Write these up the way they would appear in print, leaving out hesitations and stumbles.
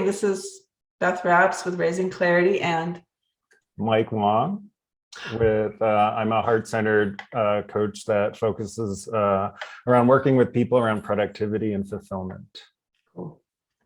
This is Beth Rapps with Raising Clarity and Mike Wang with I'm a heart-centered coach that focuses around working with people around productivity and fulfillment. cool.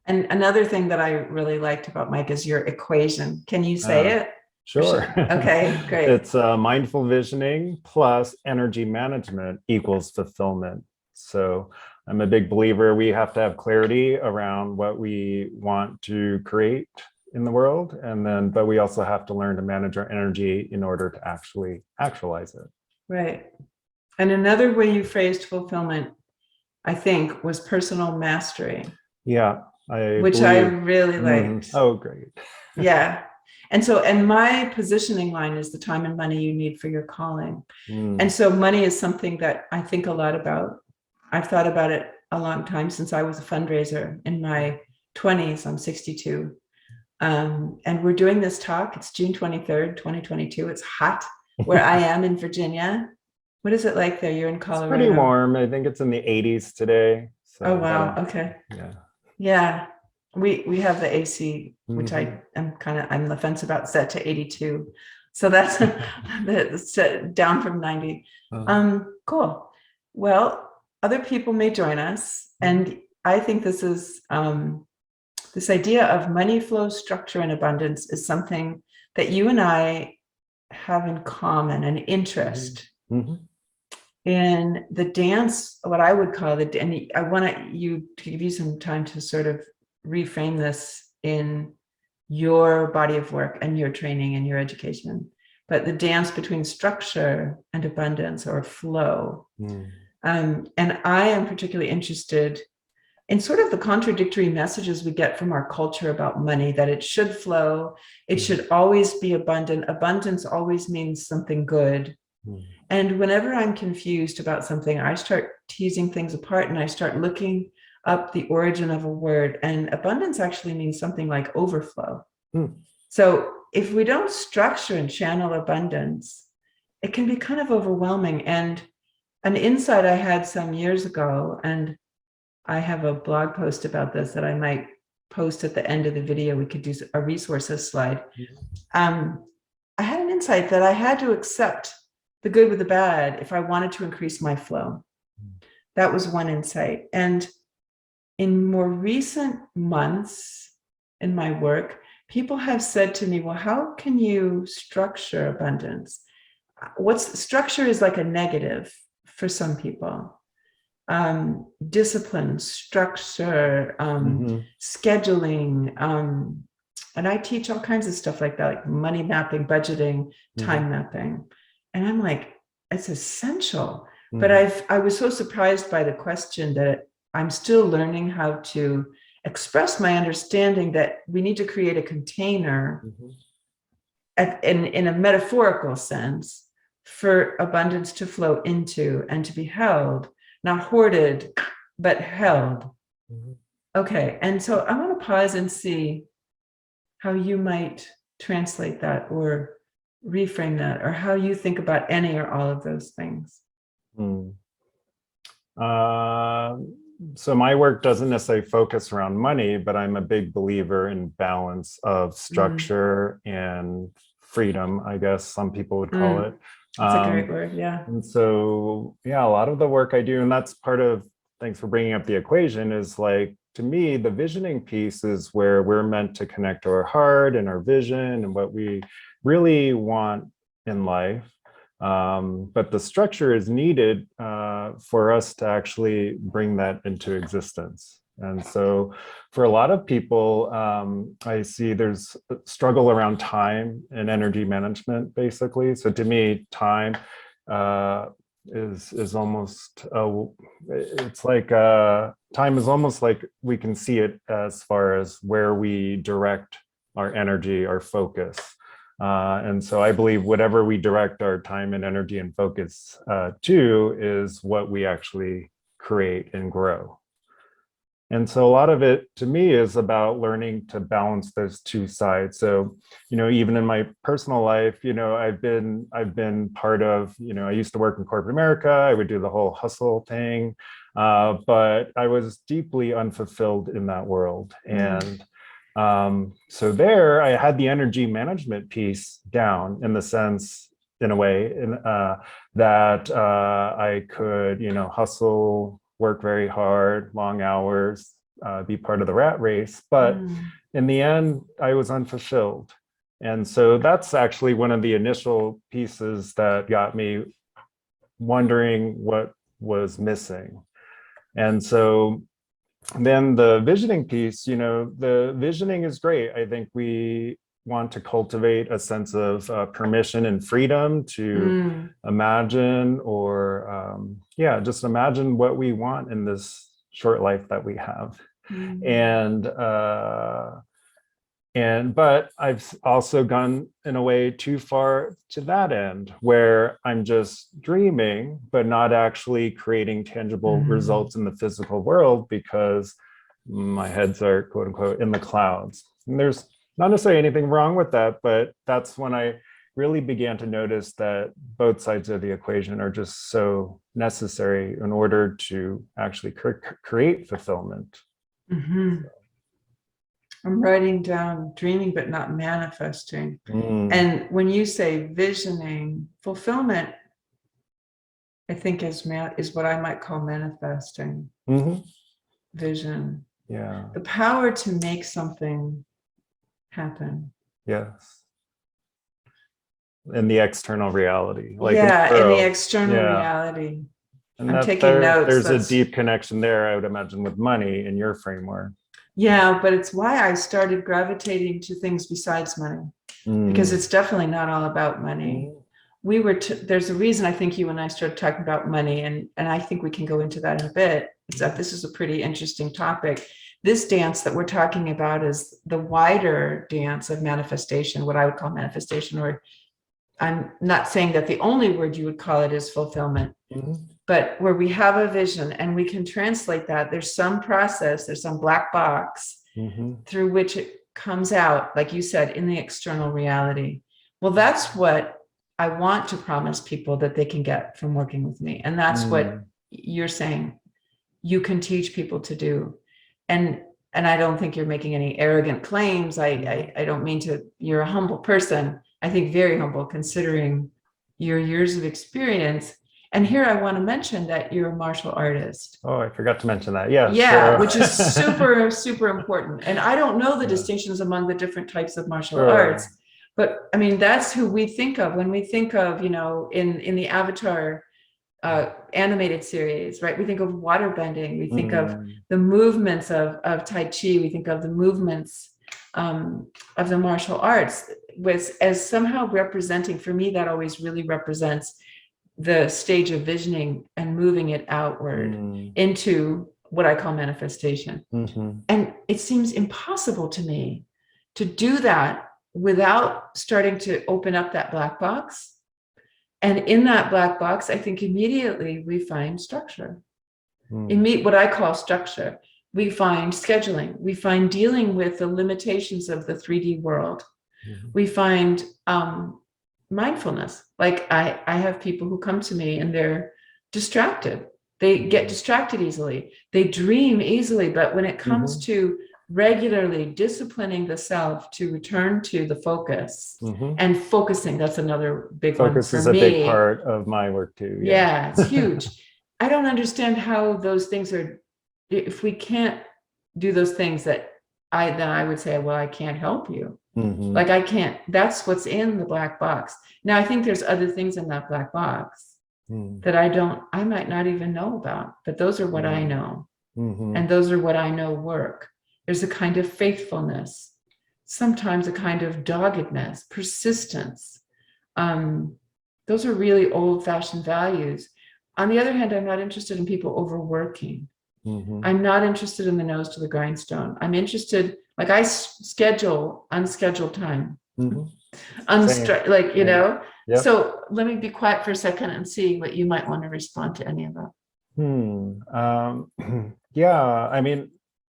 And another thing that I really liked about Mike is your equation. Can you say it? Sure. Okay, great. It's mindful visioning plus energy management equals fulfillment. So I'm a big believer we have to have clarity around what we want to create in the world, but we also have to learn to manage our energy in order to actually actualize it. Right. And another way you phrased fulfillment, I think, was personal mastery. Yeah, which I really liked. Oh, great. Yeah. And my positioning line is the time and money you need for your calling. And so money is something that I think a lot about. I've thought about it a long time since I was a fundraiser in my 20s. I'm 62. And we're doing this talk. It's June 23rd, 2022. It's hot where I am in Virginia. What is it like there? You're in Colorado. It's pretty warm. I think it's in the 80s today. So, oh, wow. Okay. Yeah. Yeah. We have the AC, which I'm on the fence about, set to 82. So that's down from 90. Cool. Well, other people may join us. And I think this is this idea of money flow, structure, and abundance is something that you and I have in common, an interest in the dance, what I would call and I want you to give you some time to sort of reframe this in your body of work and your training and your education, but the dance between structure and abundance or flow. And I am particularly interested in sort of the contradictory messages we get from our culture about money, that it should flow, it should always be abundant. Abundance always means something good. And whenever I'm confused about something, I start teasing things apart and I start looking up the origin of a word. And abundance actually means something like overflow. So if we don't structure and channel abundance, it can be kind of overwhelming. And an insight I had some years ago, and I have a blog post about this that I might post at the end of the video. We could do a resources slide. I had an insight that I had to accept the good with the bad if I wanted to increase my flow. That was one insight. And in more recent months in my work, people have said to me, well, how can you structure abundance? Structure is like a negative for some people. Discipline, structure, scheduling. And I teach all kinds of stuff like that, like money mapping, budgeting, time mapping. And I'm like, it's essential. But I was so surprised by the question that I'm still learning how to express my understanding that we need to create a container in a metaphorical sense for abundance to flow into and to be held, not hoarded, but held. Okay. And so I want to pause and see how you might translate that or reframe that, or how you think about any or all of those things. So my work doesn't necessarily focus around money, but I'm a big believer in balance of structure and freedom, I guess some people would call it. That's a great word, yeah. And so, yeah, a lot of the work I do, and that's part of, thanks for bringing up the equation, is like, to me, the visioning piece is where we're meant to connect our heart and our vision and what we really want in life. But the structure is needed for us to actually bring that into existence. And so for a lot of people, I see there's a struggle around time and energy management, basically. So to me, time is almost, it's like time is almost like we can see it as far as where we direct our energy, our focus. And so I believe whatever we direct our time and energy and focus to is what we actually create and grow. And so a lot of it to me is about learning to balance those two sides. So, even in my personal life, I've been part of, I used to work in corporate America. I would do the whole hustle thing, but I was deeply unfulfilled in that world. And So there I had the energy management piece down in the sense, in a way, that I could, hustle, work very hard, long hours, be part of the rat race. But in the end, I was unfulfilled. And so that's actually one of the initial pieces that got me wondering what was missing. And so then the visioning piece, the visioning is great. I think we want to cultivate a sense of permission and freedom to imagine, or just imagine what we want in this short life that we have. But I've also gone in a way too far to that end, where I'm just dreaming, but not actually creating tangible results in the physical world because my heads are, quote unquote, in the clouds. And there's not necessarily anything wrong with that, but that's when I really began to notice that both sides of the equation are just so necessary in order to actually create fulfillment. I'm writing down dreaming, but not manifesting. And when you say visioning, fulfillment, I think is what I might call manifesting. Vision. Yeah. The power to make something happen. Yes. In the external reality. Like in the external reality. And I'm taking notes. There's a deep connection there, I would imagine, with money in your framework. Yeah, but it's why I started gravitating to things besides money, because it's definitely not all about money. There's a reason I think you and I started talking about money, and I think we can go into that in a bit. It's that this is a pretty interesting topic. This dance that we're talking about is the wider dance of manifestation, what I would call manifestation, or I'm not saying that the only word you would call it is fulfillment. But where we have a vision and we can translate that, there's some process, there's some black box through which it comes out, like you said, in the external reality. Well, that's what I want to promise people that they can get from working with me. And that's what you're saying you can teach people to do. And I don't think you're making any arrogant claims. I don't mean to, you're a humble person. I think very humble considering your years of experience. And here I want to mention that you're a martial artist. Oh, I forgot to mention that. Yeah. Yeah, which is super, super important. And I don't know the distinctions among the different types of martial arts, but I mean, that's who we think of when we think of, in the Avatar animated series, right? We think of water bending. We think of the movements of Tai Chi. We think of the movements of the martial arts as somehow representing, for me, that always really represents the stage of visioning and moving it outward into what I call manifestation. And it seems impossible to me to do that without starting to open up that black box. And in that black box, I think immediately we find structure. What I call structure. We find scheduling. We find dealing with the limitations of the 3D world. We find mindfulness. Like I have people who come to me and they're distracted. They get distracted easily. They dream easily. But when it comes to regularly disciplining the self to return to the focus and focusing, that's another big one for me. Focus is a big part of my work too. Yeah, it's huge. I don't understand how those things are, if we can't do those things then I would say, well, I can't help you. Like I can't, that's what's in the black box. Now, I think there's other things in that black box that I might not even know about, but those are what I know. And those are what I know work. There's a kind of faithfulness, sometimes a kind of doggedness, persistence. Those are really old-fashioned values. On the other hand, I'm not interested in people overworking. I'm not interested in the nose to the grindstone. I'm interested, like I schedule unscheduled time. So let me be quiet for a second and see what you might want to respond to any of that. Yeah, I mean,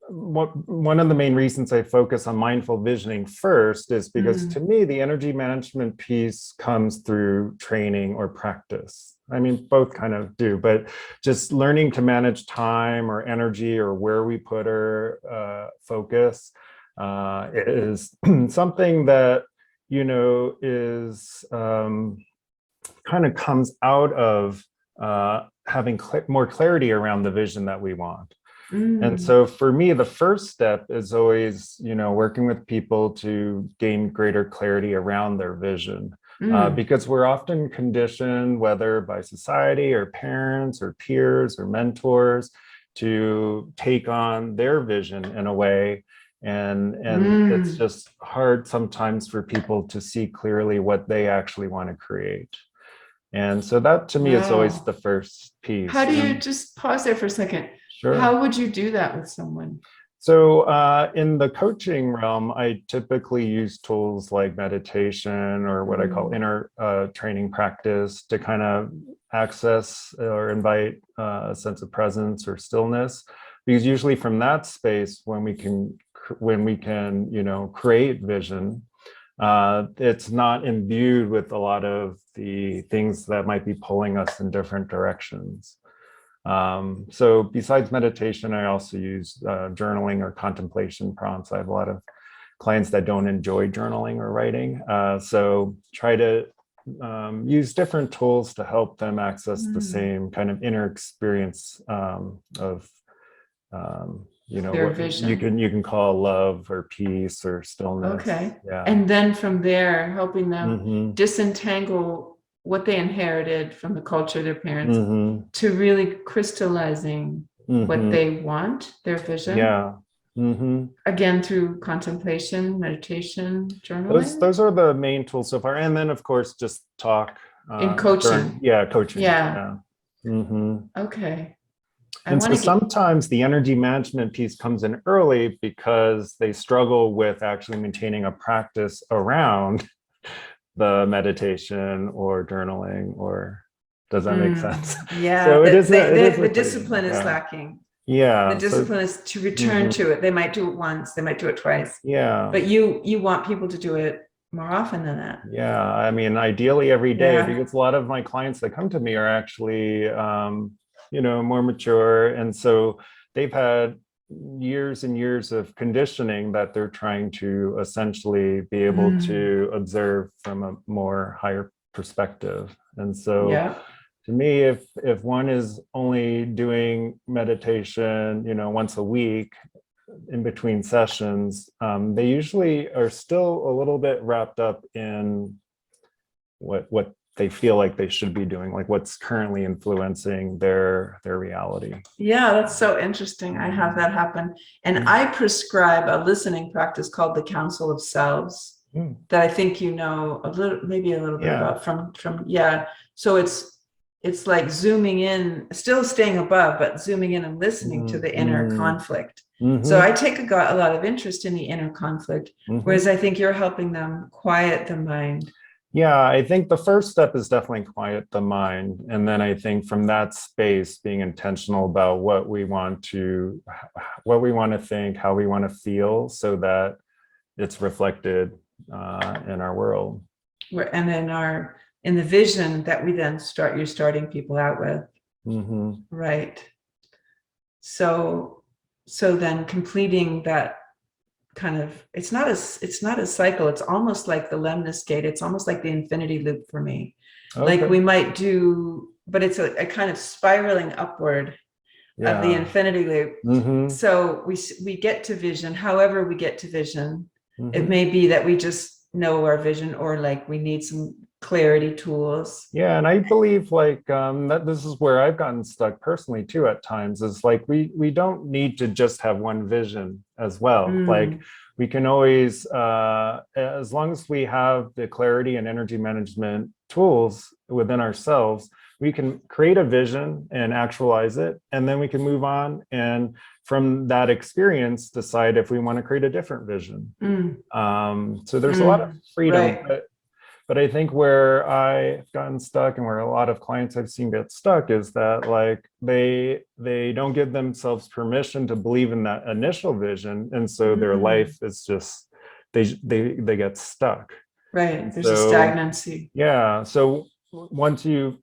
one of the main reasons I focus on mindful visioning first is because to me, the energy management piece comes through training or practice. I mean, both kind of do, but just learning to manage time or energy or where we put our focus is something that, is kind of comes out of having more clarity around the vision that we want. And so for me, the first step is always, working with people to gain greater clarity around their vision. Because we're often conditioned, whether by society or parents or peers or mentors, to take on their vision in a way. And it's just hard sometimes for people to see clearly what they actually want to create. And so that to me is always Wow. the first piece. How do you just pause there for a second? Sure. How would you do that with someone? So in the coaching realm, I typically use tools like meditation or what I call inner training practice to kind of access or invite a sense of presence or stillness. Because usually from that space, when we can, create vision, it's not imbued with a lot of the things that might be pulling us in different directions. So besides meditation, I also use journaling or contemplation prompts. I have a lot of clients that don't enjoy journaling or writing. So try to use different tools to help them access the same kind of inner experience of Their what vision. you can call love or peace or stillness. Okay. Yeah. And then from there, helping them disentangle what they inherited from the culture of their parents to really crystallizing what they want, their vision. Yeah. Again, through contemplation, meditation, journaling. Those are the main tools so far. And then of course, just talk. In coaching. Coaching. Yeah. Yeah. Okay. And so sometimes the energy management piece comes in early because they struggle with actually maintaining a practice around the meditation or journaling, or does that make sense? Yeah, so the discipline is lacking. Yeah. The discipline is to return to it. They might do it once, they might do it twice. Yeah. But you want people to do it more often than that. Yeah. I mean, ideally every day, because a lot of my clients that come to me are actually more mature. And so they've had years and years of conditioning that they're trying to essentially be able to observe from a more higher perspective. And so to me, if one is only doing meditation, once a week in between sessions, they usually are still a little bit wrapped up in what they feel like they should be doing, like what's currently influencing their reality. Yeah, that's so interesting. I have that happen. And I prescribe a listening practice called the Counsel of Selves that I think maybe a little bit about from. So it's like zooming in, still staying above, but zooming in and listening to the inner conflict. So I take a lot of interest in the inner conflict, whereas I think you're helping them quiet the mind. Yeah, I think the first step is definitely quiet the mind. And then I think from that space, being intentional about what we want to think, how we want to feel, so that it's reflected in our world. And in the vision that we then you're starting people out with. Right. So then completing that kind of, it's not a cycle. It's almost like the lemnis gate. It's almost like the infinity loop for me. Okay. Like we might do, but it's a kind of spiraling upward of the infinity loop. So we get to vision. However we get to vision, it may be that we just know our vision, or like we need some clarity tools. Yeah, and I believe that this is where I've gotten stuck personally too at times, is like we don't need to just have one vision as well. Like we can always, as long as we have the clarity and energy management tools within ourselves, we can create a vision and actualize it, and then we can move on, and from that experience decide if we want to create a different vision. So there's a lot of freedom. Right. But I think where I've gotten stuck, and where a lot of clients I've seen get stuck, is that like they don't give themselves permission to believe in that initial vision, and so their life is just they get stuck. Right. There's a stagnancy. Yeah. So once you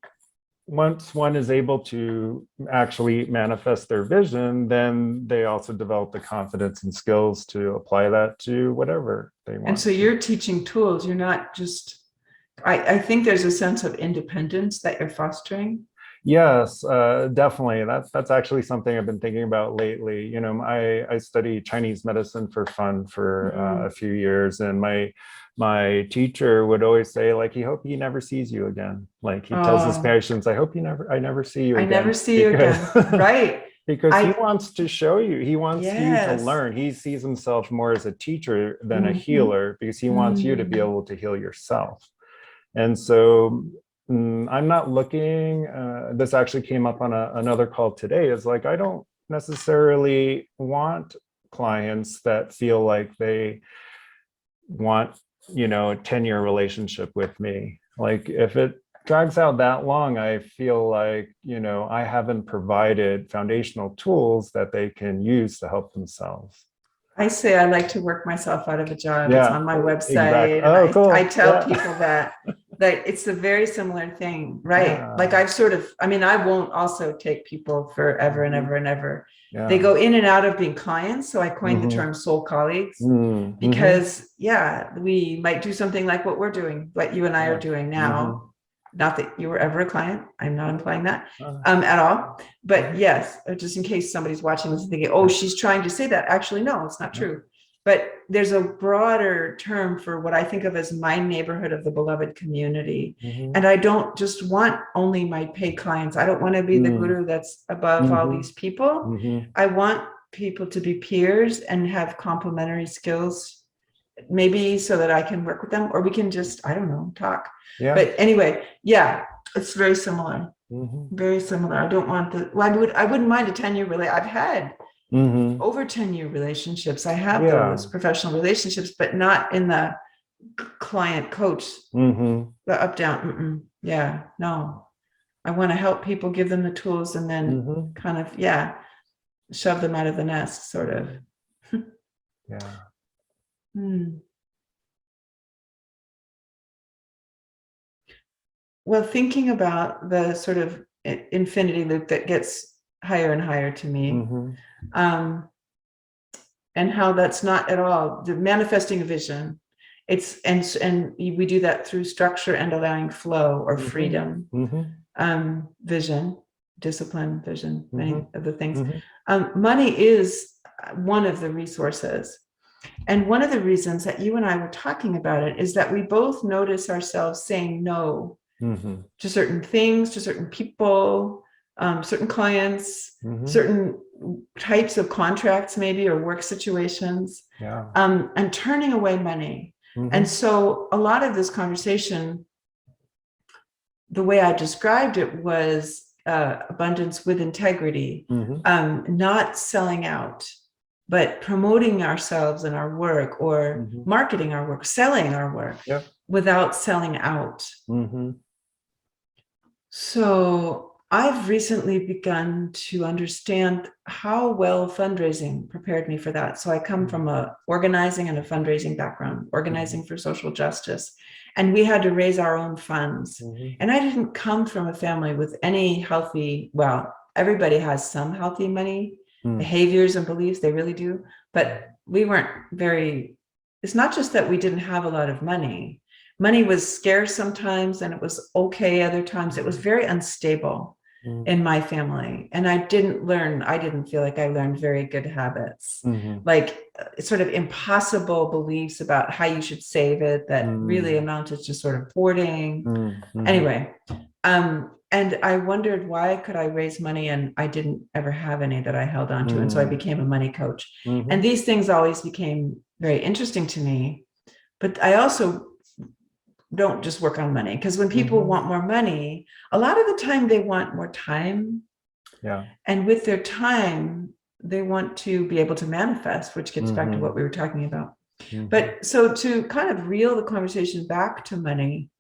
once one is able to actually manifest their vision, then they also develop the confidence and skills to apply that to whatever they want. And so you're teaching tools. You're not just, I think there's a sense of independence that you're fostering. Yes, definitely. That's actually something I've been thinking about lately. You know, I studied Chinese medicine for fun for a few years, and my teacher would always say, like, he hope he never sees you again. Like he tells his patients, I hope I never see you again. I never see you again. Right. Because he wants to show you, he wants you to Yes. learn. He sees himself more as a teacher than a healer, because he wants you to be able to heal yourself. And so I'm not looking, this actually came up on another call today, is like, I don't necessarily want clients that feel like they want, you know, a 10-year relationship with me. Like if it drags out that long, I feel like, you know, I haven't provided foundational tools that they can use to help themselves. I say I like to work myself out of a job. Yeah, it's on my website. Exactly. And cool. I tell people that it's a very similar thing, right? Yeah. Like I've sort of, I mean, I won't also take people forever and ever and ever. Yeah. They go in and out of being clients. So I coined the term soul colleagues because we might do something like what we're doing, what you and I are doing now. Not that you were ever a client. I'm not implying that at all. But yes, just in case somebody's watching this and thinking, oh, she's trying to say that. Actually, no, it's not true. But there's a broader term for what I think of as my neighborhood of the beloved community. And I don't just want only my paid clients. I don't want to be the guru that's above all these people. I want people to be peers and have complementary skills, maybe so that I can work with them, or we can just, I don't know, talk. Yeah. But anyway, yeah, it's very similar. Very similar. I don't want the, well, I wouldn't mind a 10-year relationship. I've had over 10-year relationships. I have those professional relationships, but not in the client coach, the up down. Yeah, no. I want to help people, give them the tools, and then kind of, shove them out of the nest, sort of. Well, thinking about the sort of infinity loop that gets higher and higher to me, and how that's not at all the manifesting a vision. It's and we do that through structure and allowing flow or freedom, vision, discipline, vision, many of the things. Money is one of the resources. And one of the reasons that you and I were talking about it is that we both notice ourselves saying no to certain things, to certain people, certain clients, certain types of contracts, maybe, or work situations, and turning away money. And so a lot of this conversation, the way I described it was abundance with integrity, not selling out, but promoting ourselves and our work, or marketing our work, selling our work without selling out. So I've recently begun to understand how well fundraising prepared me for that. So I come from a organizing and a fundraising background, organizing for social justice. And we had to raise our own funds. And I didn't come from a family with any healthy, well, everybody has some healthy money behaviors and beliefs, they really do. But we weren't very, it's not just that we didn't have a lot of money. Money was scarce sometimes, and it was okay other times. It was very unstable in my family. And I didn't feel like I learned very good habits, like sort of impossible beliefs about how you should save it that really amounted to sort of hoarding. Anyway, and I wondered, why could I raise money and I didn't ever have any that I held on to? And so I became a money coach. And these things always became very interesting to me. But I also don't just work on money, because when people want more money, a lot of the time they want more time. And with their time, they want to be able to manifest, which gets back to what we were talking about. But so to kind of reel the conversation back to money,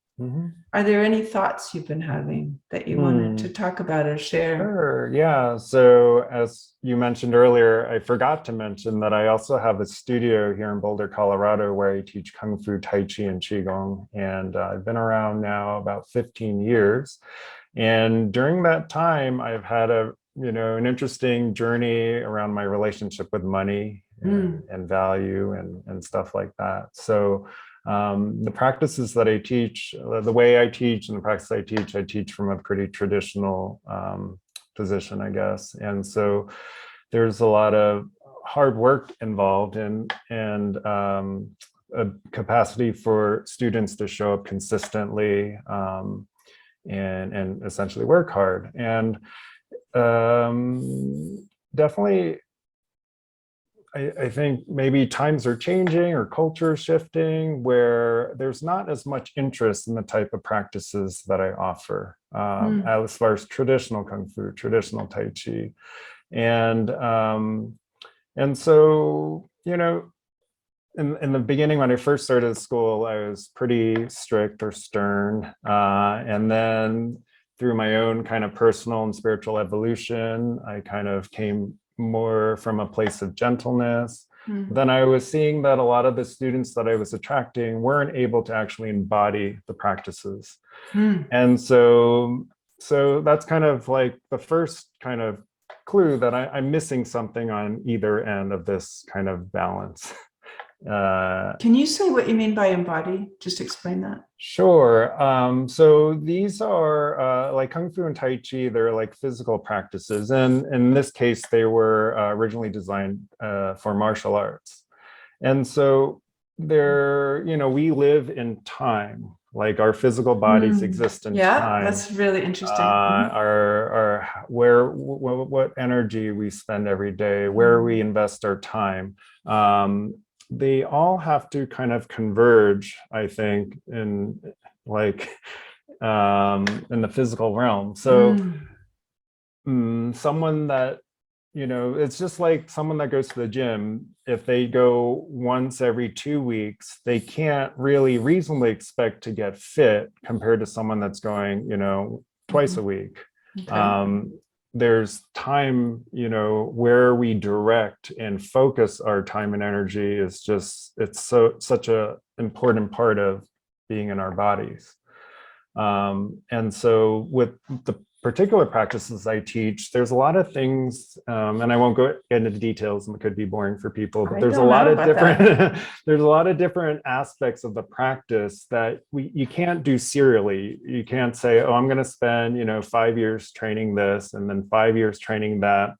are there any thoughts you've been having that you wanted to talk about or share? Sure, yeah. So as you mentioned earlier, I forgot to mention that I also have a studio here in Boulder, Colorado, where I teach Kung Fu, Tai Chi, and Qigong. And I've been around now about 15 years. And during that time, I've had an interesting journey around my relationship with money and value and stuff like that. So the practices that I teach, the way I teach and the practice I teach from a pretty traditional position, I guess. And so there's a lot of hard work involved and a capacity for students to show up consistently and essentially work hard. And definitely, I think maybe times are changing or culture is shifting where there's not as much interest in the type of practices that I offer as far as traditional Kung Fu, traditional Tai Chi. And so, in the beginning, when I first started school, I was pretty strict or stern. And then through my own kind of personal and spiritual evolution, I kind of came more from a place of gentleness. Then I was seeing that a lot of the students that I was attracting weren't able to actually embody the practices. And so that's kind of like the first kind of clue that I'm missing something on either end of this kind of balance. Can you say what you mean by embody? Just explain that. Sure. So these are like Kung Fu and Tai Chi, they're like physical practices. And in this case, they were originally designed for martial arts. And so we live in time, like our physical bodies exist in time. That's really interesting. What energy we spend every day, where we invest our time. They all have to kind of converge, I think, in the physical realm. So someone that, it's just like someone that goes to the gym. If they go once every 2 weeks, they can't really reasonably expect to get fit compared to someone that's going, twice a week. Okay. There's time, where we direct and focus our time and energy is such a important part of being in our bodies. And so with the particular practices I teach, there's a lot of things, and I won't go into the details, and it could be boring for people, but there's a lot of different there's a lot of different aspects of the practice that you can't do serially. You can't say, oh, I'm going to spend 5 years training this, and then 5 years training that,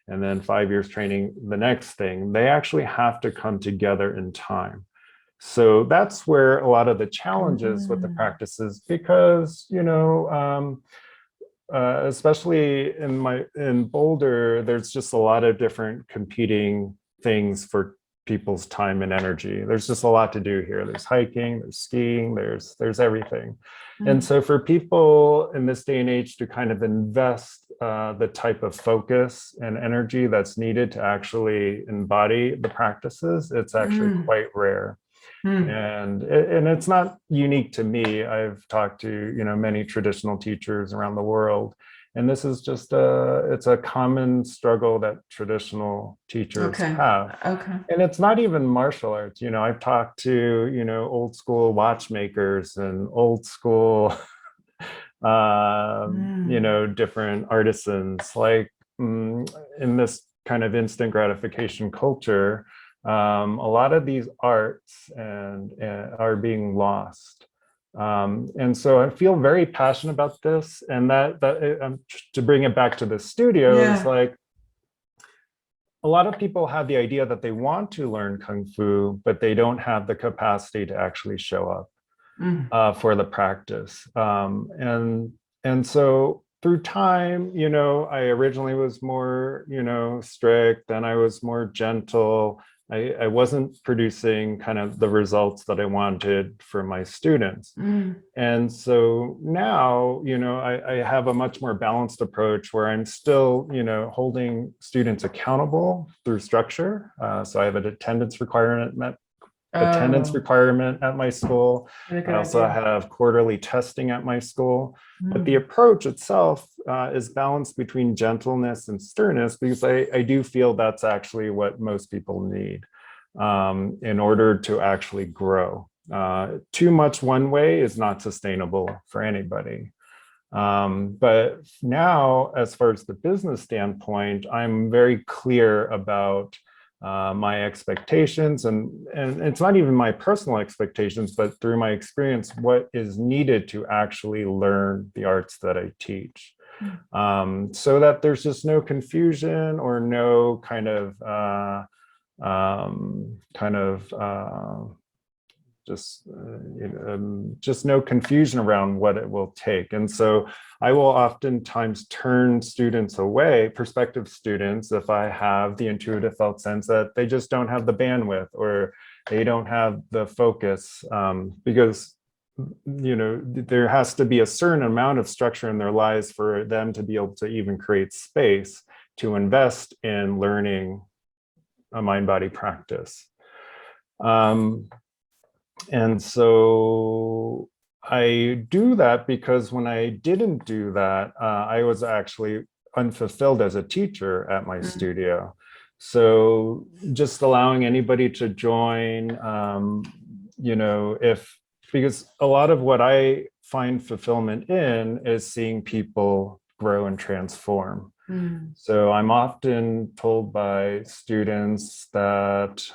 and then 5 years training the next thing. They actually have to come together in time. So that's where a lot of the challenges with the practices, because especially in Boulder, there's just a lot of different competing things for people's time and energy. There's just a lot to do here. There's hiking, there's skiing, there's everything. And so for people in this day and age to kind of invest the type of focus and energy that's needed to actually embody the practices, it's actually quite rare. And it's not unique to me. I've talked to many traditional teachers around the world, and this is just it's a common struggle that traditional teachers have. And it's not even martial arts. I've talked to old school watchmakers and old school different artisans, like in this kind of instant gratification culture. A lot of these arts are being lost. And so I feel very passionate about this, and that to bring it back to the studio is like, a lot of people have the idea that they want to learn Kung Fu, but they don't have the capacity to actually show up for the practice. And so through time, I originally was more, strict, then I was more gentle. I wasn't producing kind of the results that I wanted for my students. And so now, I have a much more balanced approach where I'm still, holding students accountable through structure. So I have an attendance requirement at my school. I also have quarterly testing at my school. But the approach itself is balanced between gentleness and sternness, because I do feel that's actually what most people need in order to actually grow. Too much one way is not sustainable for anybody. But now, as far as the business standpoint, I'm very clear about my expectations, and it's not even my personal expectations, but through my experience, what is needed to actually learn the arts that I teach. So that there's just no confusion or no kind of just no confusion around what it will take. And so I will oftentimes turn students away, prospective students, if I have the intuitive felt sense that they just don't have the bandwidth or they don't have the focus, because there has to be a certain amount of structure in their lives for them to be able to even create space to invest in learning a mind-body practice. And so I do that because when I didn't do that, I was actually unfulfilled as a teacher at my studio. So just allowing anybody to join, because a lot of what I find fulfillment in is seeing people grow and transform. So I'm often told by students that,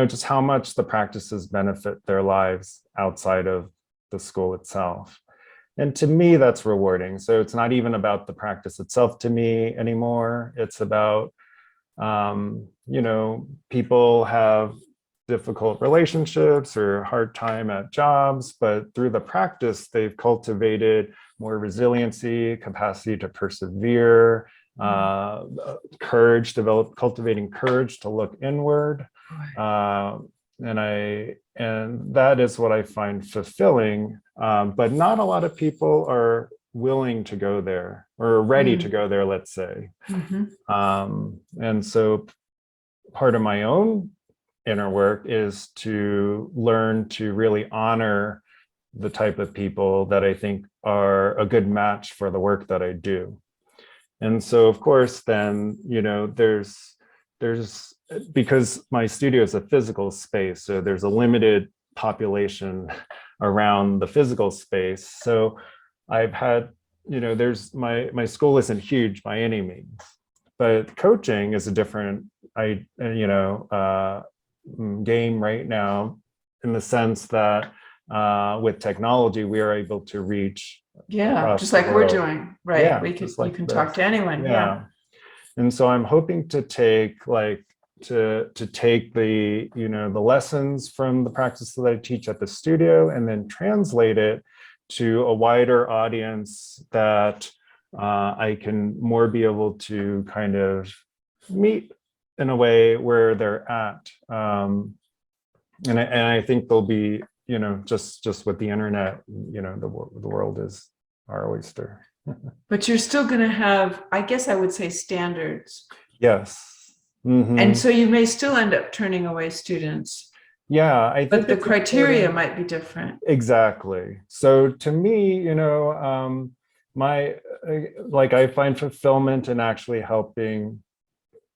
just how much the practices benefit their lives outside of the school itself. And to me, that's rewarding. So it's not even about the practice itself to me anymore. It's about, people have difficult relationships or hard time at jobs, but through the practice, they've cultivated more resiliency, capacity to persevere, cultivating courage to look inward. And that is what I find fulfilling. But not a lot of people are willing to go there or ready to go there, let's say. And so part of my own inner work is to learn to really honor the type of people that I think are a good match for the work that I do. And so, of course, then, there's because my studio is a physical space, so there's a limited population around the physical space. So I've had, there's my school isn't huge by any means, but coaching is a different, game right now, in the sense that with technology, we are able to reach just like we're doing, right? Yeah, You can talk to anyone. Yeah. And so I'm hoping to take take the the lessons from the practice that I teach at the studio and then translate it to a wider audience that I can more be able to kind of meet in a way where they're at. And I think they'll be, just with the internet, the world is our oyster. But you're still going to have, I guess I would say, standards. Yes. And so you may still end up turning away students. Yeah, I think but the criteria might be different. Exactly. So to me, I find fulfillment in actually helping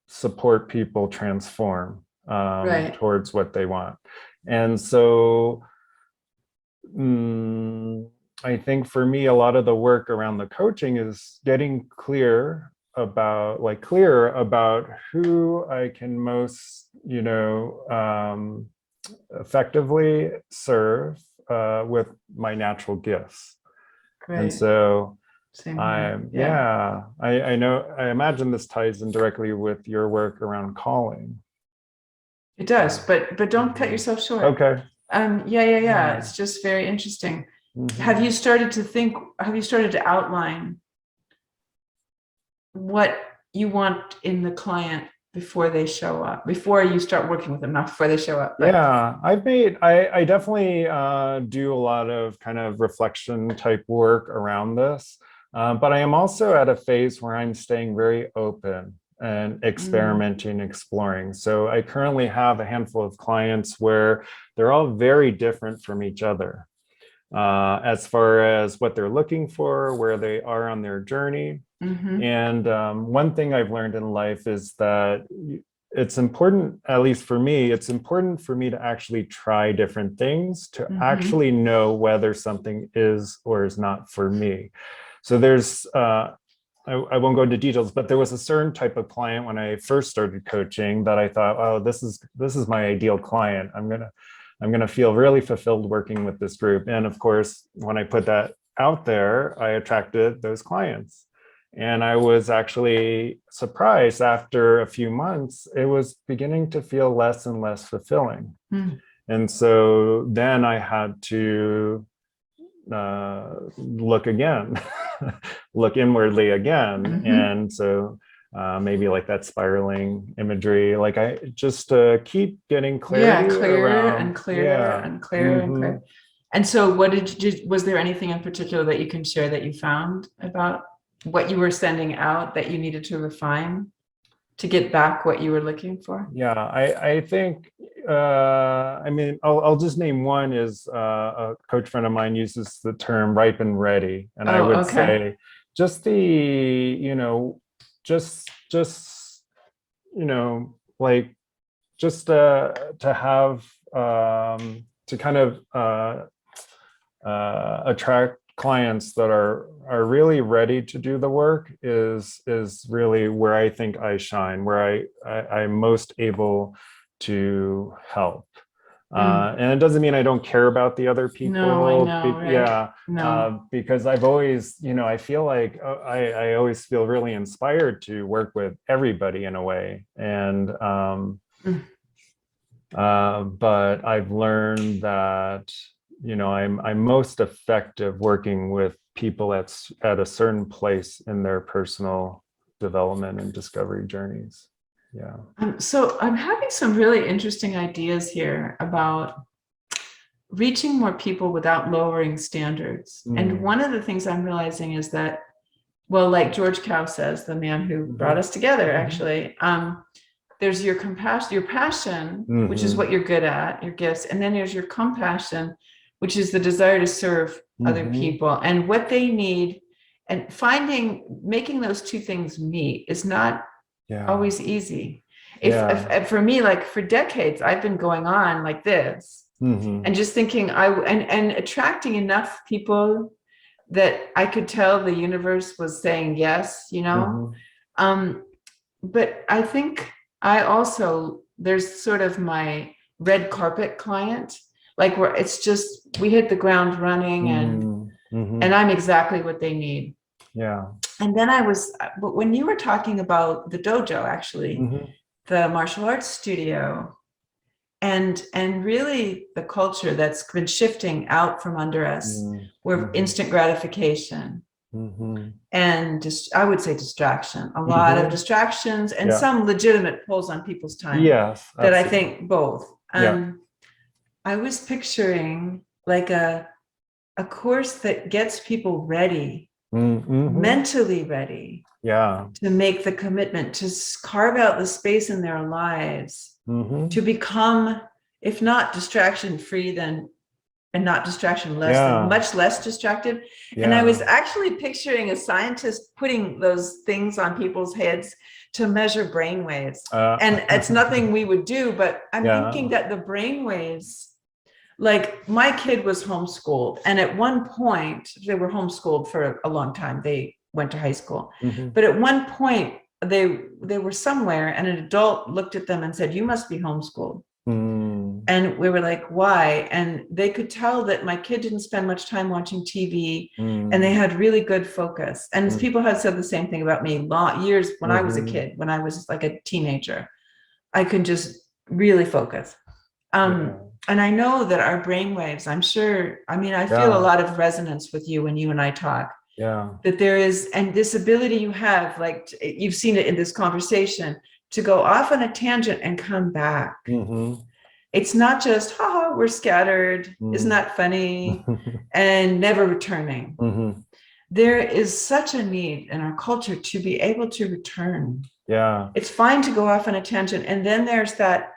support people transform towards what they want. And so I think for me, a lot of the work around the coaching is getting clearer about who I can most, effectively serve with my natural gifts. Great. And so I know, I imagine this ties in directly with your work around calling. It does, but don't cut yourself short. Okay. It's just very interesting. Have you started to outline what you want in the client before they show up, before you start working with them, not before they show up? Yeah, I definitely do a lot of kind of reflection type work around this. But I am also at a phase where I'm staying very open and experimenting, exploring. So I currently have a handful of clients where they're all very different from each other as far as what they're looking for, where they are on their journey. And one thing I've learned in life is that it's important, at least for me, it's important for me to actually try different things to actually know whether something is or is not for me. So there's, I won't go into details, but there was a certain type of client when I first started coaching that I thought, oh, this is my ideal client. I'm gonna feel really fulfilled working with this group. And of course, when I put that out there, I attracted those clients. And I was actually surprised after a few months, it was beginning to feel less and less fulfilling. And so then I had to look again, look inwardly again. And so maybe like that spiraling imagery, like I just keep getting clarity. Clearer and clearer and clearer and clearer. And so what was there anything in particular that you can share that you found about what you were sending out that you needed to refine to get back what you were looking for? Yeah, I think, I mean, I'll just name one is a coach friend of mine uses the term ripe and ready. And I would say just the, just, like just to have, to kind of attract clients that are really ready to do the work is really where I think I shine, where I'm most able to help. And it doesn't mean I don't care about the other people. No, I know, right? Yeah, no. Because I've always, I feel like I always feel really inspired to work with everybody in a way. And but I've learned that I'm most effective working with people at a certain place in their personal development and discovery journeys. Yeah. So I'm having some really interesting ideas here about reaching more people without lowering standards. And one of the things I'm realizing is that, well, like George Cow says, the man who brought us together, actually, there's your compassion, your passion, which is what you're good at, your gifts, and then there's your compassion, which is the desire to serve other people and what they need. And making those two things meet is not always easy. If for me, like for decades, I've been going on like this and just thinking and attracting enough people that I could tell the universe was saying yes, but I think there's sort of my red carpet client, like where it's just, we hit the ground running and I'm exactly what they need. Yeah. And then but when you were talking about the dojo, actually, the martial arts studio and really the culture that's been shifting out from under us, where instant gratification and just, I would say distraction, a lot of distractions and some legitimate pulls on people's time. Yes. That I think both. I was picturing like a course that gets people ready, mentally ready, to make the commitment, to carve out the space in their lives, to become, if not distraction free, then and not distraction less, than much less distracted. And I was actually picturing a scientist putting those things on people's heads to measure brain waves. And it's nothing we would do, but I'm thinking that the brain waves, like my kid was homeschooled, and at one point they were homeschooled for a long time. They went to high school, but at one point they were somewhere and an adult looked at them and said, "You must be homeschooled." And we were like, "Why?" And they could tell that my kid didn't spend much time watching TV and they had really good focus. And people had said the same thing about me long years when I was a kid, when I was like a teenager. I could just really focus. And I know that our brainwaves, I'm sure, I mean, I feel a lot of resonance with you when you and I talk. That there is, and this ability you have, like you've seen it in this conversation, to go off on a tangent and come back. It's not just, haha, we're scattered, isn't that funny, and never returning. There is such a need in our culture to be able to return. It's fine to go off on a tangent. And then there's that,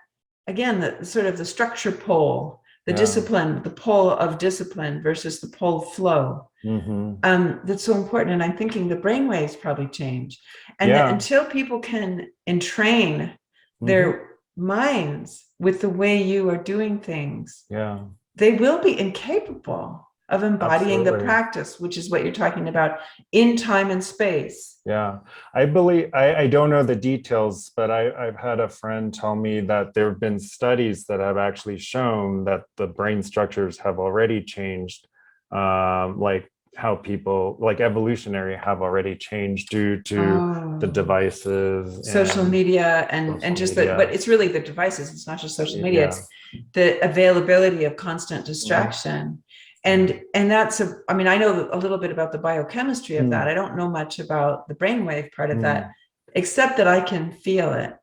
again, the sort of the structure pole, the discipline, the pole of discipline versus the pole of flow. That's so important. And I'm thinking the brainwaves probably change. And that until people can entrain their minds with the way you are doing things, Yeah. they will be incapable of embodying the Absolutely. practice, which is what you're talking about in time and space. Yeah, I believe, I don't know the details, but I've had a friend tell me that there have been studies that have actually shown that the brain structures have already changed, like how people, like evolutionary, have already changed due to the devices Social and media and social just that, but media. it's really the devices. It's not just social media. Yeah. It's the availability of constant distraction. And that's I mean, I know a little bit about the biochemistry of that. I don't know much about the brainwave part of that, except that I can feel it.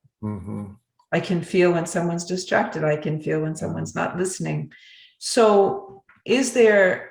I can feel when someone's distracted. I can feel when someone's not listening. So is there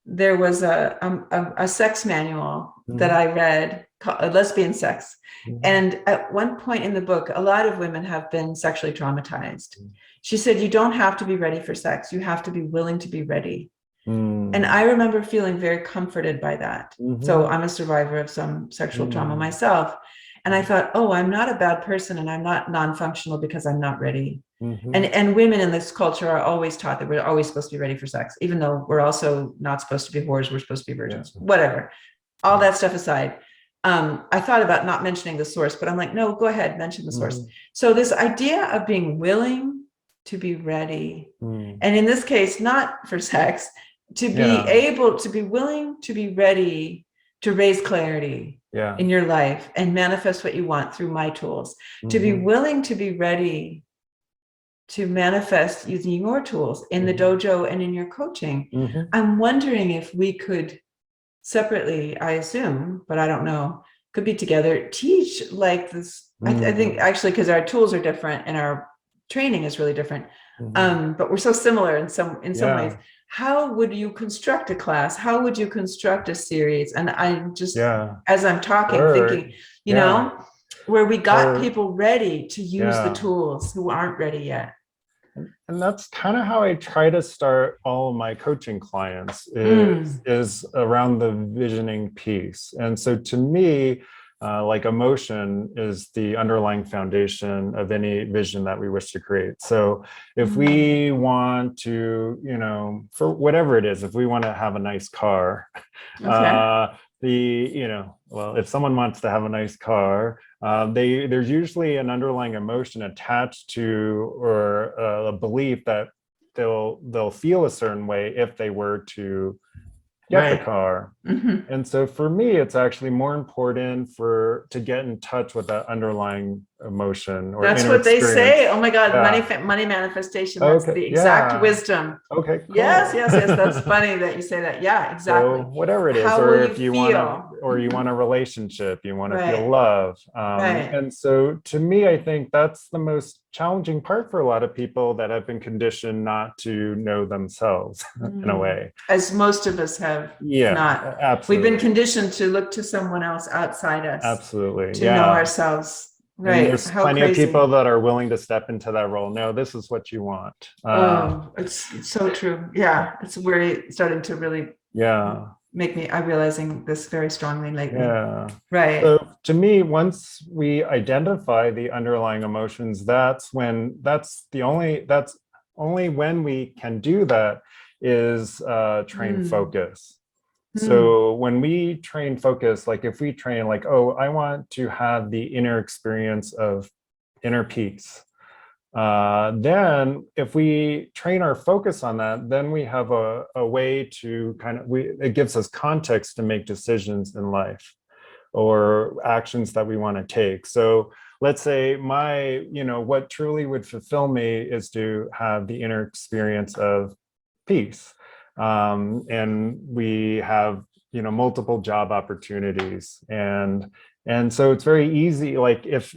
was a sex manual that I read called Lesbian Sex. And at one point in the book, a lot of women have been sexually traumatized. She said, you don't have to be ready for sex. You have to be willing to be ready. And I remember feeling very comforted by that. So I'm a survivor of some sexual trauma myself. And I thought, oh, I'm not a bad person and I'm not non-functional because I'm not ready. And women in this culture are always taught that we're always supposed to be ready for sex, even though we're also not supposed to be whores, we're supposed to be virgins, whatever. All that stuff aside. I thought about not mentioning the source, but I'm like, no, go ahead, mention the source. So this idea of being willing to be ready, and in this case, not for sex, to be able to be willing to be ready to raise clarity in your life and manifest what you want through my tools, to be willing to be ready to manifest using your tools in the dojo and in your coaching. I'm wondering if we could separately, I assume, but I don't know, could be together, teach like this. I think actually, because our tools are different and our training is really different, but we're so similar in some ways. How would you construct a class? How would you construct a series? And I'm just, as I'm talking, thinking, you know, where we got people ready to use the tools who aren't ready yet. And that's kind of how I try to start all of my coaching clients is around the visioning piece. And so to me, like emotion is the underlying foundation of any vision that we wish to create. So if we want to, you know, for whatever it is, if we want to have a nice car, well, if someone wants to have a nice car, there's usually an underlying emotion attached to or a belief that they'll feel a certain way if they were to get the car. And so for me, it's actually more important to get in touch with that underlying emotion or that's what they say. Oh my God, money manifestation. That's the exact wisdom. Okay, cool. Yes. That's funny that you say that. Yeah, exactly. So whatever it is, how or will if you want to, or you want a relationship, you want to feel love. And so to me, I think that's the most challenging part for a lot of people that have been conditioned not to know themselves in a way. As most of us have not. Absolutely. We've been conditioned to look to someone else outside us. Absolutely. To know ourselves. Right. And there's plenty of people that are willing to step into that role. No, this is what you want. It's so true. Yeah. It's really starting to really make me, I'm realizing this very strongly lately. Yeah. Right. So to me, once we identify the underlying emotions, that's only when we can do that is train focus. So when we train focus, like if we train like, oh, I want to have the inner experience of inner peace, then if we train our focus on that, then we have a way to it gives us context to make decisions in life or actions that we want to take. So let's say what truly would fulfill me is to have the inner experience of peace. And we have, multiple job opportunities. And so it's very easy, like if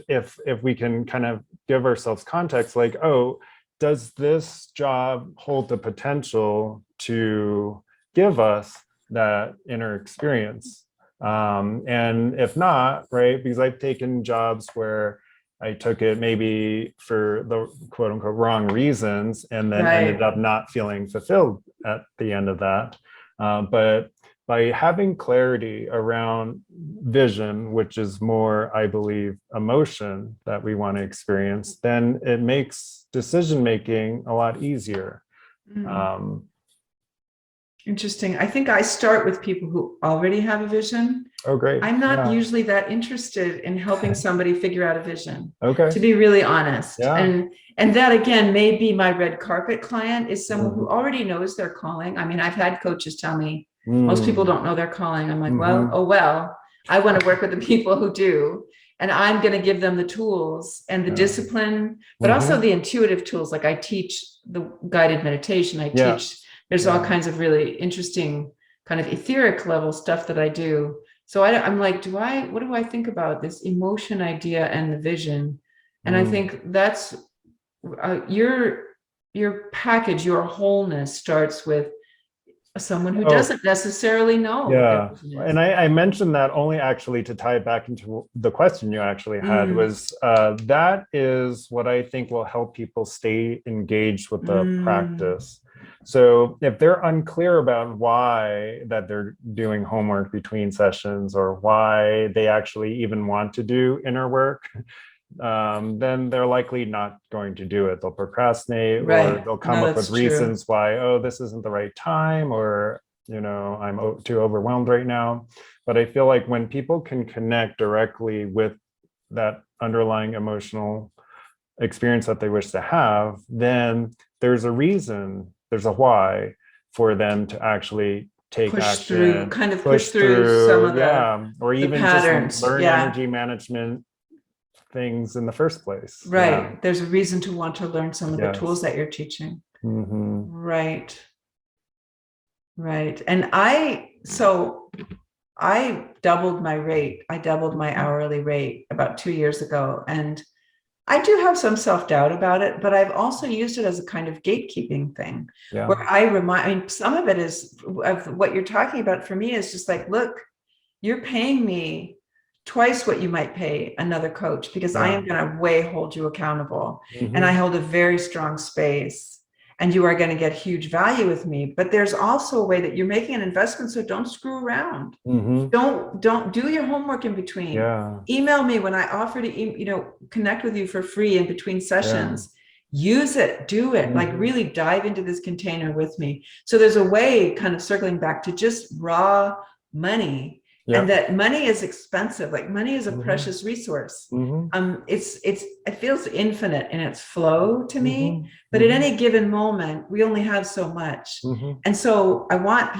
we can kind of give ourselves context, like, oh, does this job hold the potential to give us that inner experience? And if not, right, because I've taken jobs where I took it maybe for the quote unquote wrong reasons and then ended up not feeling fulfilled at the end of that. But by having clarity around vision, which is more, I believe, emotion that we want to experience, then it makes decision making a lot easier. Interesting. I think I start with people who already have a vision. Oh, great. I'm not usually that interested in helping somebody figure out a vision. Okay. To be really honest. Yeah. And that again may be my red carpet client is someone who already knows their calling. I mean, I've had coaches tell me most people don't know their calling. I'm like, well, oh well, I want to work with the people who do. And I'm going to give them the tools and the discipline, but also the intuitive tools. Like I teach the guided meditation. I teach, there's all kinds of really interesting kind of etheric level stuff that I do. So I'm like, what do I think about this emotion idea and the vision? And I think that's your package, your wholeness starts with someone who doesn't necessarily know. Yeah. And I mentioned that only actually to tie it back into the question you actually had was that is what I think will help people stay engaged with the practice. So if they're unclear about why that they're doing homework between sessions or why they actually even want to do inner work, then they're likely not going to do it. They'll procrastinate or they'll come up with reasons why, oh, this isn't the right time, or, you know, I'm too overwhelmed right now. But I feel like when people can connect directly with that underlying emotional experience that they wish to have, then there's a reason, there's a why for them to actually take action, push through some of or even patterns. Just learn energy management things in the first place. Right. There's a reason to want to learn some of the tools that you're teaching. Right. And I doubled my rate. I doubled my hourly rate about 2 years ago. And I do have some self-doubt about it, but I've also used it as a kind of gatekeeping thing where I mean, some of it is of what you're talking about for me is just like, look, you're paying me twice what you might pay another coach because I am going to way hold you accountable and I hold a very strong space and you are going to get huge value with me. But there's also a way that you're making an investment. So don't screw around. Don't do your homework in between. Email me when I offer to, connect with you for free in between sessions. Use it, do it, like really dive into this container with me. So there's a way kind of circling back to just raw money. And that money is expensive. Like money is a precious resource. It feels infinite in its flow to me, but at any given moment, we only have so much. And so I want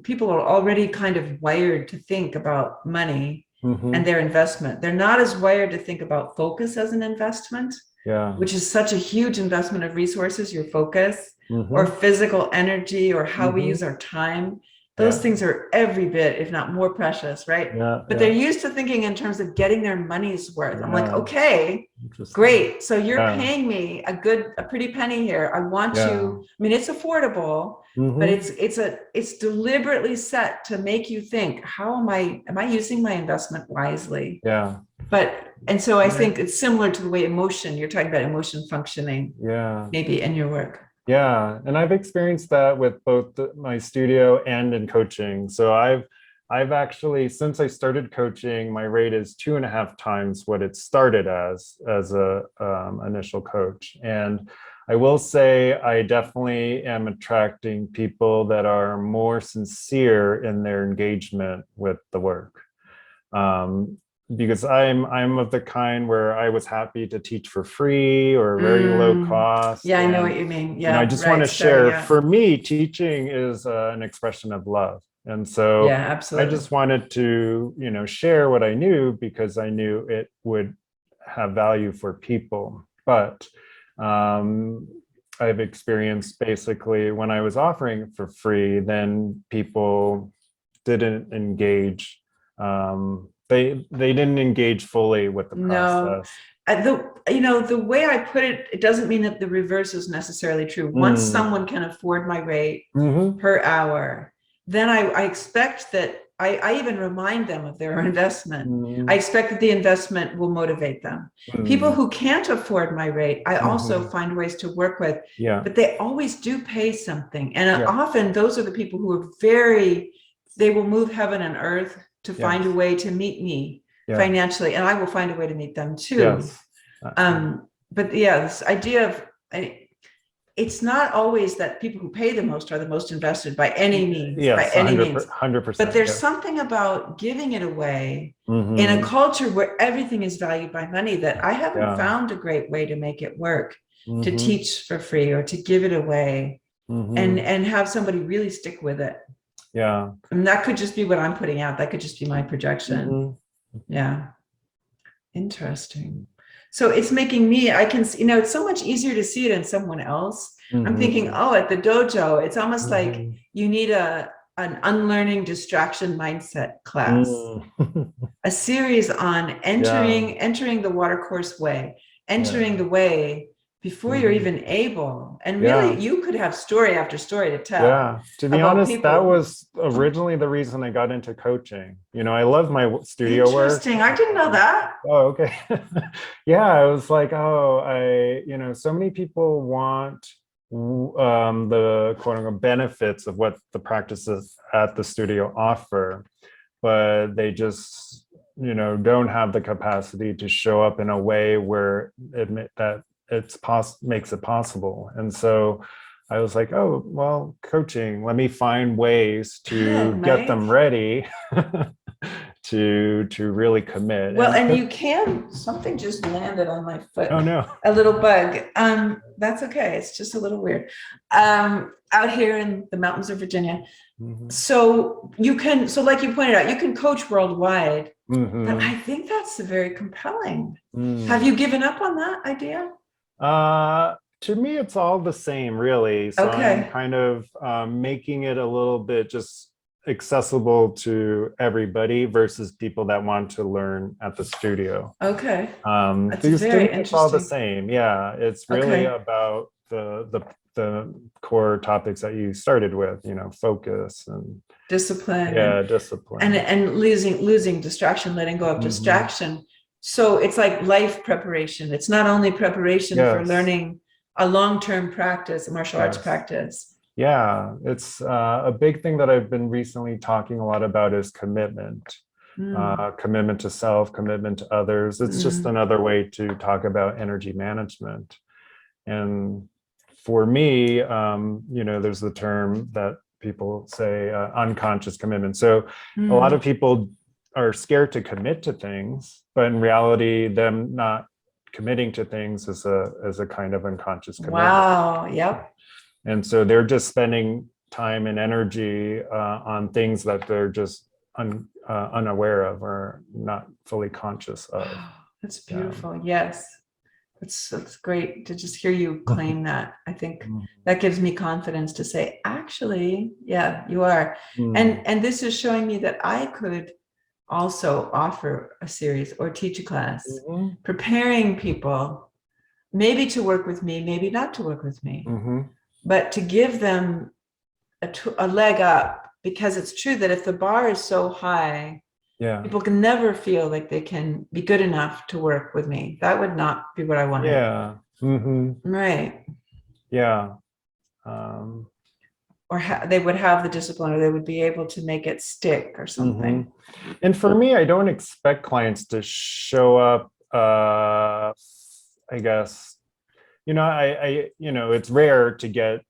people are already kind of wired to think about money and their investment. They're not as wired to think about focus as an investment, which is such a huge investment of resources, your focus or physical energy or how we use our time. Those things are every bit, if not more precious, right? But they're used to thinking in terms of getting their money's worth. I'm like, okay, great. So you're paying me a pretty penny here. I want you. I mean, it's affordable, but it's deliberately set to make you think, am I using my investment wisely? And so I think it's similar to the way you're talking about emotion functioning, maybe in your work. And I've experienced that with both my studio and in coaching. So I've actually, since I started coaching, my rate is 2.5 times what it started as a initial coach. And I will say I definitely am attracting people that are more sincere in their engagement with the work. Because I'm of the kind where I was happy to teach for free or very low cost. I know what you mean. I just want to share. For me, teaching is an expression of love, and so I just wanted to, share what I knew because I knew it would have value for people. But I've experienced basically when I was offering for free, then people didn't engage. They didn't engage fully with the process. The way I put it, it doesn't mean that the reverse is necessarily true. Once someone can afford my rate per hour, then I expect that I even remind them of their investment. I expect that the investment will motivate them. People who can't afford my rate, I also find ways to work with, but they always do pay something. And often those are the people who are very they will move heaven and earth to find a Yes. way to meet me Yeah. financially, and I will find a way to meet them too. Yes. But yeah, this idea of it's not always that people who pay the most are the most invested by any means. Yes, by any means. 100%. But there's yes. something about giving it away Mhm. in a culture where everything is valued by money that I haven't Yeah. found a great way to make it work, to Mhm. teach for free or to give it away Mhm. and have somebody really stick with it. Yeah. And that could just be what I'm putting out. That could just be my projection. Mhm. Yeah. Interesting. So it's making me, I can see, it's so much easier to see it in someone else. I'm thinking, oh, at the dojo, it's almost like you need an unlearning distraction mindset class, a series on entering the watercourse way, entering the way before you're even able. And really, you could have story after story to tell. Yeah, to be honest, people. that was originally the reason I got into coaching. I love my studio work. Interesting. I didn't know that. Oh, okay. Yeah, I was like, so many people want the quote unquote benefits of what the practices at the studio offer, but they just don't have the capacity to show up in a way where makes it possible. And so I was like, oh, well, coaching, let me find ways to get them ready to really commit. Well, and you can, something just landed on my foot. Oh no. A little bug. That's okay. It's just a little weird. Out here in the mountains of Virginia. So like you pointed out, you can coach worldwide. But I think that's very compelling. Have you given up on that idea? To me, it's all the same, really. So I'm kind of making it a little bit just accessible to everybody versus people that want to learn at the studio. Okay. That's very interesting. It's all the same. Yeah, it's really about the core topics that you started with, focus and discipline. Yeah, discipline. And losing distraction, letting go of distraction. So it's like life preparation. It's not only preparation for learning a long-term practice, a martial arts practice. Yeah, it's a big thing that I've been recently talking a lot about is commitment. Commitment to self, commitment to others. It's just another way to talk about energy management. And for me, there's the term that people say unconscious commitment. So a lot of people are scared to commit to things, but in reality, them not committing to things is a kind of unconscious commitment. Wow. Yep. And so they're just spending time and energy on things that they're just unaware of or not fully conscious of. That's beautiful. Yes. That's great to just hear you claim that. I think that gives me confidence to say, actually, yeah, you are. And this is showing me that I could also offer a series or teach a class, preparing people maybe to work with me, maybe not to work with me, but to give them a leg up, because it's true that if the bar is so high, people can never feel like they can be good enough to work with me. That would not be what I wanted. Yeah. Right. Yeah. Or they would have the discipline, or they would be able to make it stick or something. And for me, I don't expect clients to show up, I guess, it's rare to get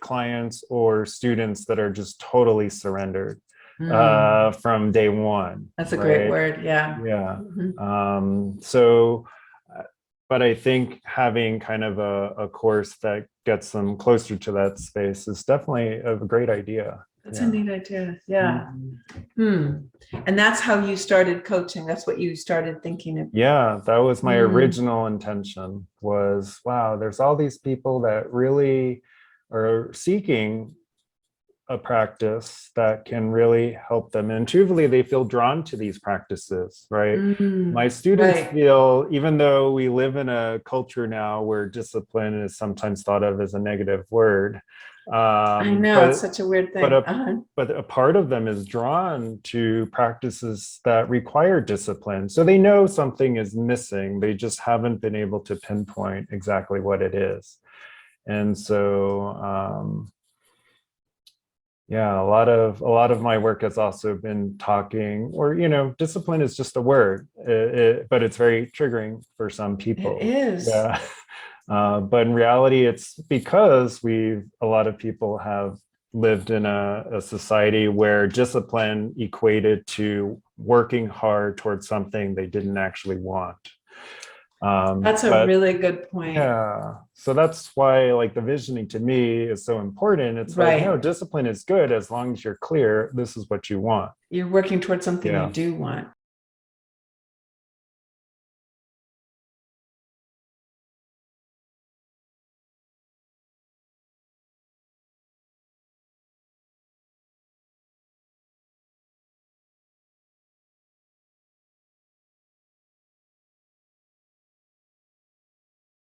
clients or students that are just totally surrendered from day one. That's a great word. Yeah. But I think having kind of a course that gets them closer to that space is definitely a great idea. That's a neat idea. Yeah. And that's how you started coaching. That's what you started thinking of. Yeah, that was my original intention was, wow, there's all these people that really are seeking a practice that can really help them. And intuitively, they feel drawn to these practices, right? My students feel, even though we live in a culture now where discipline is sometimes thought of as a negative word. I know, it's such a weird thing. But a part of them is drawn to practices that require discipline. So they know something is missing. They just haven't been able to pinpoint exactly what it is. And so, Yeah, a lot of my work has also been talking, or discipline is just a word, but it's very triggering for some It people. is. Yeah, but in reality, it's because a lot of people have lived in a society where discipline equated to working hard towards something they didn't actually want. That's a But really good point. yeah. So that's why like the visioning to me is so important. It's like, no, Right. discipline is good as long as you're clear. This is what you want. You're working towards something you Yeah. do want.